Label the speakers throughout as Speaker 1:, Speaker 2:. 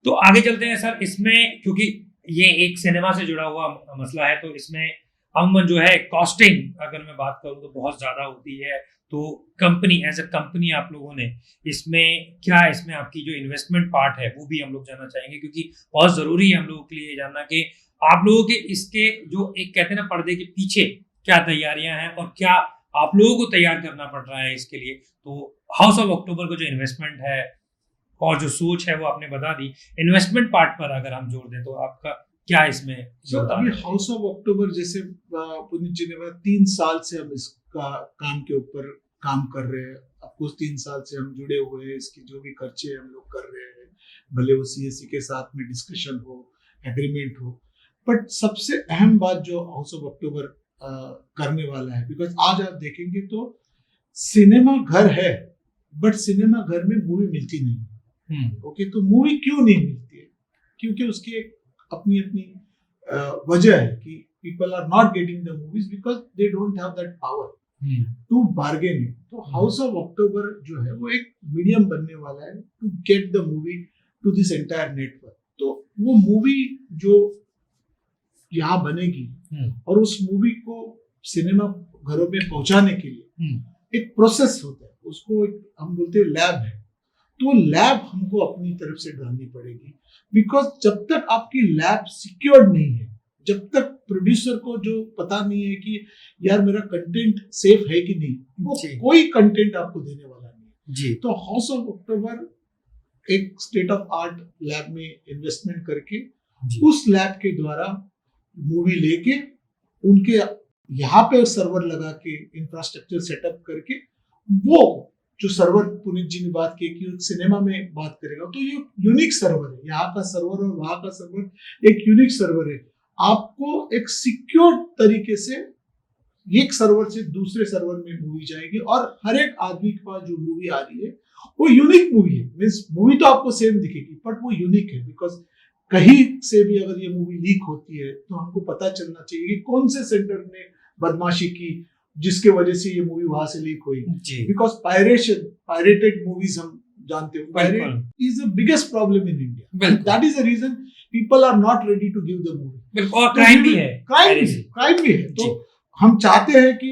Speaker 1: तो आगे चलते हैं सर, इसमें क्योंकि ये एक सिनेमा से जुड़ा हुआ मसला है, तो इसमें अमूमन जो है कॉस्टिंग अगर मैं बात करूं तो बहुत ज्यादा होती है। तो कंपनी एज अ कंपनी आप लोगों ने इसमें आपकी जो इन्वेस्टमेंट पार्ट है वो भी हम लोग जानना चाहेंगे, क्योंकि बहुत जरूरी है हम लोगों के लिए जानना कि आप लोगों के इसके जो एक कहते हैं ना पर्दे के पीछे क्या तैयारियां हैं और क्या आप लोगों को तैयार करना पड़ रहा है इसके लिए। तो हाउस ऑफ अक्टूबर को जो इन्वेस्टमेंट है और जो सोच है वो आपने बता दी, इन्वेस्टमेंट पार्ट पर अगर हम जोड़ दें तो आपका क्या इसमें
Speaker 2: अभी हाउस ऑफ अक्टूबर जैसे पुनीत जी ने बताया 3 साल से हम इसका काम के ऊपर काम कर रहे हैं। कुछ 3 साल से हम जुड़े हुए हैं, इसकी जो भी खर्चे हम लोग कर रहे हैं, भले वो CSC के साथ में डिस्कशन हो, एग्रीमेंट हो, बट सबसे अहम बात जो हाउस ऑफ अक्टूबर करने वाला है, बिकॉज आज आप देखेंगे तो सिनेमा घर है बट सिनेमा घर में मूवी मिलती नहीं। ओके, तो मूवी क्यों नहीं मिलती है? क्योंकि उसकी एक अपनी अपनी वजह है कि people are not getting the movies because they don't have that power to bargain it. तो हाउस ऑफ अक्टूबर जो है वो एक मीडियम बनने वाला है to get the movie to this entire network. तो वो मूवी जो यहाँ बनेगी और उस मूवी को सिनेमा घरों में पहुंचाने के लिए एक प्रोसेस होता है, उसको एक हम बोलते हैं लैब है। तो लैब हमको अपनी तरफ से डालनी पड़ेगी, बिकॉज जब तक आपकी लैब सिक्योर्ड नहीं है, जब तक प्रोड्यूसर को जो पता नहीं है कि यार मेरा कंटेंट सेफ है कि नहीं, वो कोई कंटेंट आपको देने वाला नहीं है। तो हाउस ऑफ अक्टूबर एक स्टेट ऑफ आर्ट लैब में इन्वेस्टमेंट करके उस लैब के द्वारा मूवी लेके उनके यहाँ पे सर्वर लगा के इंफ्रास्ट्रक्चर सेटअप करके, वो जो सर्वर पुनीत जी ने बात की कि सिनेमा में बात करेगा, तो ये यूनिक सर्वर है। यहाँ का सर्वर और वहां का सर्वर एक यूनिक सर्वर है। आपको एक सिक्योर तरीके से एक सर्वर से दूसरे सर्वर में मूवी जाएगी और हर एक आदमी के पास जो मूवी आ रही है वो यूनिक मूवी है। मीन्स मूवी तो आपको सेम दिखेगी बट वो यूनिक है, बिकॉज कहीं से भी अगर ये मूवी लीक होती है तो हमको पता चलना चाहिए कि कौन से सेंटर ने बदमाशी की जिसके वजह से ये मूवी वहां से लीक हुई। बिकॉज पायरेटेड मूवीज हम जानते हो, pirate is the biggest problem in India, that is the reason people are not ready to give the movie.
Speaker 1: और क्राइम भी है,
Speaker 2: क्राइम भी है। तो हम चाहते हैं कि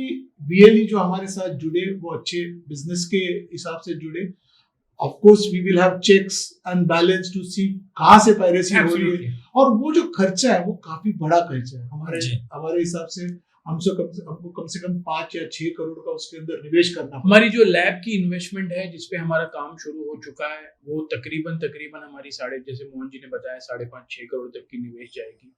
Speaker 2: BLE जो हमारे साथ जुड़े वो अच्छे बिजनेस के हिसाब से जुड़े। Of course we will have checks and balance to see कहां से पायरेसी हो रही है, और वो जो खर्चा है वो काफी बड़ा खर्चा है हमारे हिसाब से। हमको कम से कम 5 या 6 करोड़ का उसके अंदर निवेश करना।
Speaker 3: हमारी जो लैब की इन्वेस्टमेंट है जिसपे हमारा काम शुरू हो चुका है वो तकरीबन हमारी जैसे मोहन जी ने बताया 5.5-6 करोड़ तक की निवेश जाएगी।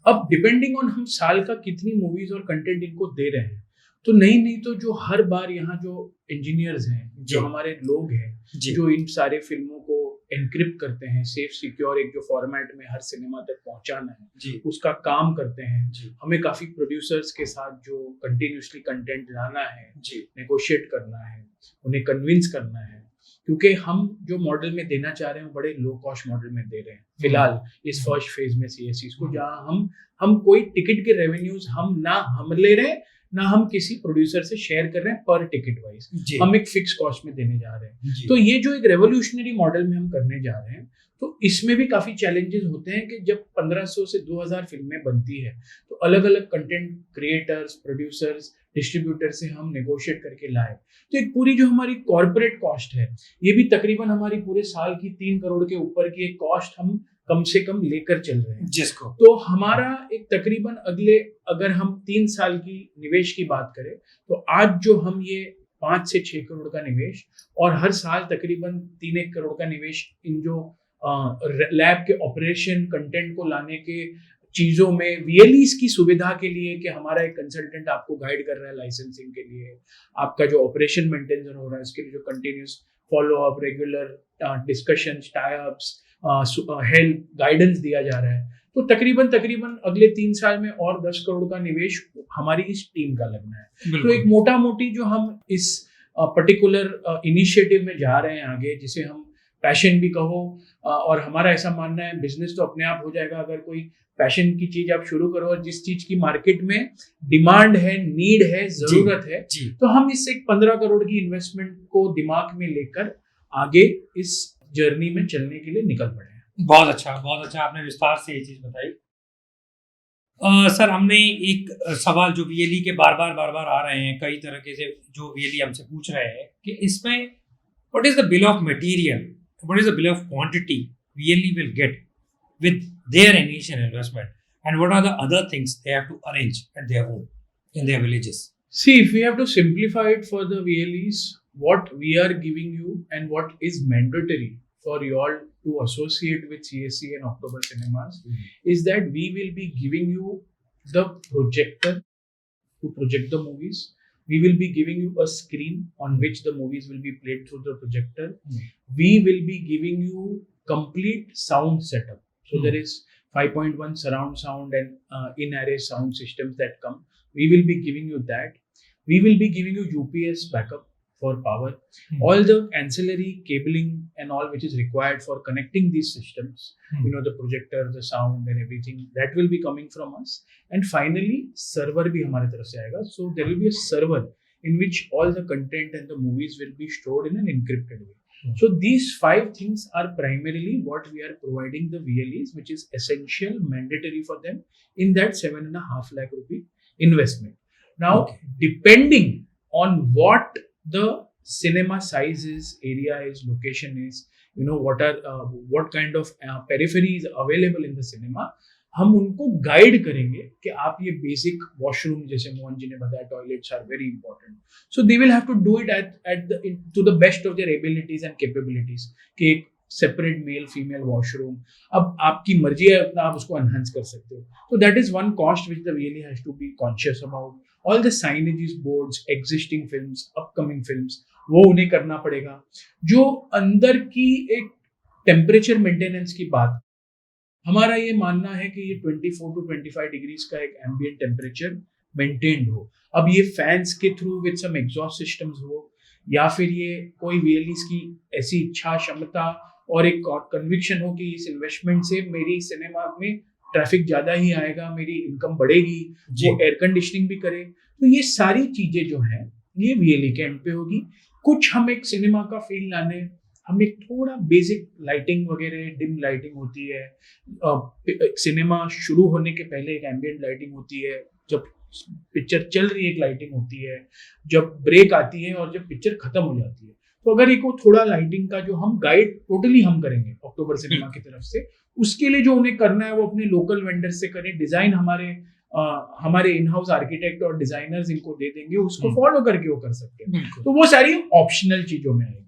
Speaker 3: अब डिपेंडिंग ऑन हम साल का कितनी मूवीज और कंटेंट इनको दे रहे हैं, तो नहीं तो जो हर बार यहाँ जो इंजीनियर्स हैं, जो हमारे लोग हैं, जो इन सारे फिल्मों को एनक्रिप्ट करते हैं, सेफ सिक्योर एक जो फॉर्मेट में हर सिनेमा तक पहुंचाना है, उसका काम करते हैं। हमें काफी प्रोड्यूसर्स के साथ जो कंटिन्यूसली कंटेंट लाना है, नेगोशिएट करना है, उन्हें कन्विंस करना है, क्योंकि हम जो मॉडल में देना चाह रहे हैं बड़े लो कॉस्ट मॉडल में दे रहे हैं फिलहाल इस फर्स्ट फेज में CSCs को, जहां हम कोई टिकट के रेवेन्यूज हम ले रहे हैं ना हम किसी प्रोड्यूसर से शेयर कर रहे हैं पर टिकट वाइज, हम एक फिक्स कॉस्ट में देने जा रहे हैं। तो ये जो एक रेवोल्यूशनरी मॉडल में हम करने जा रहे हैं, तो इसमें भी काफी चैलेंजेस होते हैं कि जब 1500 से 2000 फिल्में बनती है तो अलग अलग कंटेंट क्रिएटर्स, प्रोड्यूसर्स, डिस्ट्रीब्यूटर से हम नेगोशिएट करके लाए, तो एक पूरी जो हमारी कॉर्पोरेट कॉस्ट है ये भी तकरीबन हमारी पूरे साल की 3 करोड़ के ऊपर की एक कॉस्ट हम कम से कम लेकर चल रहे हैं
Speaker 1: जिसको।
Speaker 3: तो हमारा एक तकरीबन अगर हम 3 साल की निवेश की बात करें तो आज जो हम ये 5 से 6 करोड़ का निवेश और हर साल तकरीबन 3-1 करोड़ का निवेश इन जो लैब के ऑपरेशन, कंटेंट को लाने के चीजों में, VLEs की सुविधा के लिए कि हमारा एक कंसल्टेंट आपको गाइड कर रहा है लाइसेंसिंग के लिए, आपका जो ऑपरेशन मेंटेन हो रहा है उसके लिए जो continuous follow up, regular discussion, tie ups, help, guidance दिया जा रहा है। तो तकरीबन अगले 3 साल में और 10 करोड़ का निवेश हमारी इस टीम का लगना है। तो एक मोटा मोटी जो हम इस पर्टिकुलर इनिशिएटिव में जा रहे हैं आगे, जिसे हम पैशन भी कहो, और हमारा ऐसा मानना है बिजनेस तो अपने आप हो जाएगा अगर कोई पैशन की चीज आप शुरू करो और जिस चीज की मार्केट में डिमांड है, नीड है, जरूरत है, तो हम इस एक 15 करोड़ की इन्वेस्टमेंट को दिमाग में लेकर आगे इस जर्नी में चलने के लिए निकल पड़े हैं।
Speaker 1: बहुत अच्छा आपने विस्तार से ये चीज बताई। सर हमने एक सवाल जो वीएलई के बार बार आ रहे हैं कई तरह के से जो वीएलई हमसे पूछ रहे हैं कि इसमें what is the bill of material, what is the bill of quantity VLE will get with their initial investment, and what are the other things they have to arrange at their home in their villages.
Speaker 3: See, if we have to simplify it for the VLEs, what we are giving you and what is mandatory for you all to associate with CSC and October Cinemas is that we will be giving you the projector to project the movies. We will be giving you a screen on which the movies will be played through the projector. We will be giving you complete sound setup. So there is 5.1 surround sound and in-array sound systems that come. We will be giving you that. We will be giving you UPS backup for power. All the ancillary cabling and all which is required for connecting these systems, you know, the projector, the sound and everything, that will be coming from us. And finally, server bhi hamare taraf se aayega. So there will be a server in which all the content and the movies will be stored in an encrypted way. So these 5 things are primarily what we are providing the VLEs, which is essential, mandatory for them in that 7.5 lakh rupee investment. Now, depending on what the cinema size is, area is, location is, you know, what kind of periphery is available in the cinema, हम उनको guide करेंगे कि आप ये basic washroom, जैसे मोहन जी ने बताया, toilets are very important, so they will have to do it at to the best of their abilities and capabilities, कि एक सेपरेट मेल फीमेल वॉशरूम, अब आपकी मर्जी है उतना आप उसको एनहांस कर सकते हो. तो that is one cost which the really has to be conscious about. All the signages, boards, existing films, upcoming films, वो उन्हें करना पड़ेगा. जो अंदर की एक टेम्परेचर मेंटेनेंस की बात, हमारा ये मानना है कि ये 24 to 25 डिग्रीज का एक एम्बिएंट टेम्परेचर मेंटेन्ड हो. अब ये फैंस के through with some exhaust systems हो, या फिर ये कोई VLEs की ऐसी इच्छा, क्षमता और एक कन्विक्शन हो कि इस इन्वेस्टमेंट से मेरी सिनेमा में ट्रैफिक ज्यादा ही आएगा, मेरी इनकम बढ़ेगी, वो एयर कंडीशनिंग भी करे. तो ये सारी चीजें जो हैं ये VLE के एंड पे होगी. कुछ हम एक सिनेमा का फील लाने, हम एक थोड़ा बेसिक लाइटिंग वगैरह, डिम लाइटिंग होती है, सिनेमा शुरू होने के पहले एक एम्बिएंट लाइटिंग होती है, जब पिक्चर चल रही है एक लाइटिंग होती है, जब ब्रेक आती है और जब पिक्चर खत्म हो जाती है. तो अगर एक वो थोड़ा लाइटिंग का जो हम गाइड टोटली हम करेंगे अक्टूबर सिनेमा की तरफ से, उसके लिए जो उन्हें करना है वो अपने लोकल वेंडर से करें. डिजाइन हमारे इन हाउस आर्किटेक्ट और डिजाइनर्स इनको दे देंगे, उसको फॉलो करके वो कर सकते हैं. तो वो सारी ऑप्शनल चीजों में आएगी.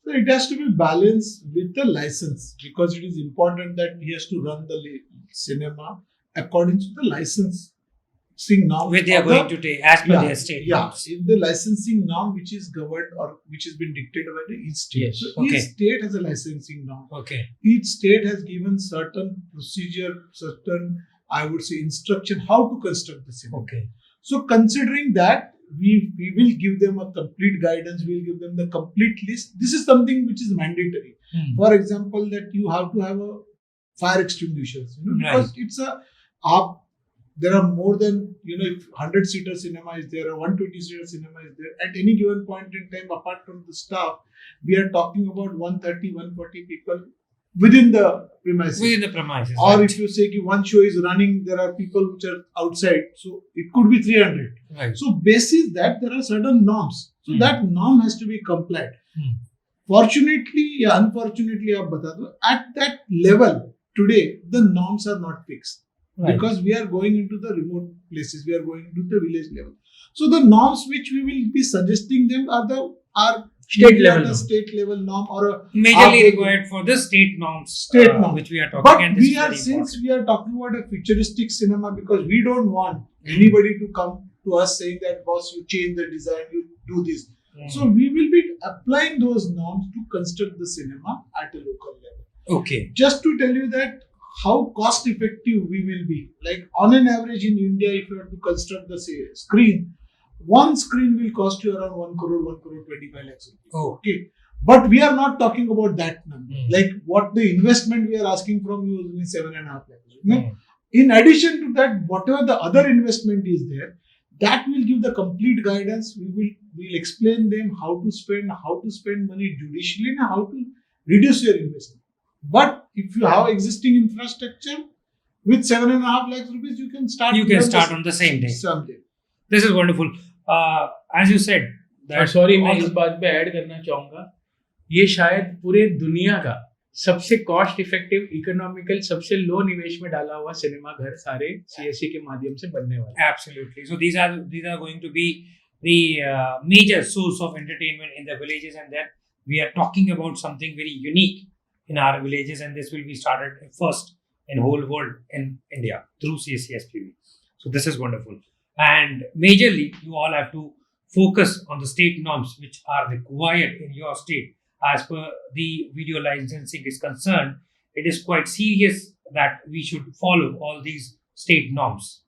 Speaker 2: So it has to be balanced with the license, because it is important that he has to run the cinema according to the licensing norm.
Speaker 1: Which they are going to take as per their state.
Speaker 2: In the licensing norm which is governed or which has been dictated by each state.
Speaker 3: Yes.
Speaker 2: So each state has a licensing norm.
Speaker 1: Okay.
Speaker 2: Each state has given certain procedure, certain, I would say, instruction how to construct the cinema.
Speaker 1: Okay.
Speaker 2: So considering that, we will give them a complete guidance, we will give them the complete list. This is something which is mandatory. For example, that you have to have a fire extinguishers, you know, because it's there are more than, you know, if 100-seater cinema is there or 120-seater cinema is there, at any given point in time, apart from the staff, we are talking about 130-140 people within the premises. Or
Speaker 1: right.
Speaker 2: if you say one show is running, there are people which are outside, so it could be 300.
Speaker 1: Right.
Speaker 2: So basis that there are certain norms, so that norm has to be complied. Fortunately या unfortunately आप बता दो, at that level today the norms are not fixed. Right. Because we are going into the remote places, we are going into the village level. So the norms which we will be suggesting them are
Speaker 3: state level,
Speaker 2: state level norm, or a
Speaker 1: majorly required for the state norms, which we are talking.
Speaker 2: But
Speaker 1: and
Speaker 2: we are, since we are talking about a futuristic cinema, because we don't want anybody to come to us saying that, boss, you change the design, you do this. So we will be applying those norms to construct the cinema at a local level.
Speaker 1: Okay.
Speaker 2: Just to tell you that how cost effective we will be. Like on an average in India, if you have to construct the screen, one screen will cost you around 1 crore 25 lakhs rupees.
Speaker 1: Oh.
Speaker 2: Okay. But we are not talking about that number. Like what the investment we are asking from you is only 7.5 lakhs. In addition to that, whatever the other investment is there, that will give the complete guidance. We'll explain them how to spend money judiciously and how to reduce your investment. But if you have existing infrastructure with 7.5 lakhs rupees, you can start.
Speaker 1: You can start on the same day.
Speaker 2: Someday.
Speaker 1: This is wonderful. As you said, that
Speaker 3: sorry मैं
Speaker 1: all
Speaker 3: इस
Speaker 1: the-
Speaker 3: बात पे add करना चाहूंगा, ये शायद पूरे दुनिया का सबसे कॉस्ट इफेक्टिव, इकोनॉमिकल, सबसे लो निवेश में डाला हुआ सिनेमा घर सारे सीएससी के माध्यम से बनने वाले हैं।
Speaker 1: Absolutely. So these are going to be the major source of entertainment in the villages, and that we are talking about something very unique in our villages, and this will be started first in whole world in India through CSCSPV. So this is wonderful. And majorly, you all have to focus on the state norms which are required in your state as per the video licensing is concerned. It is quite serious that we should follow all these state norms.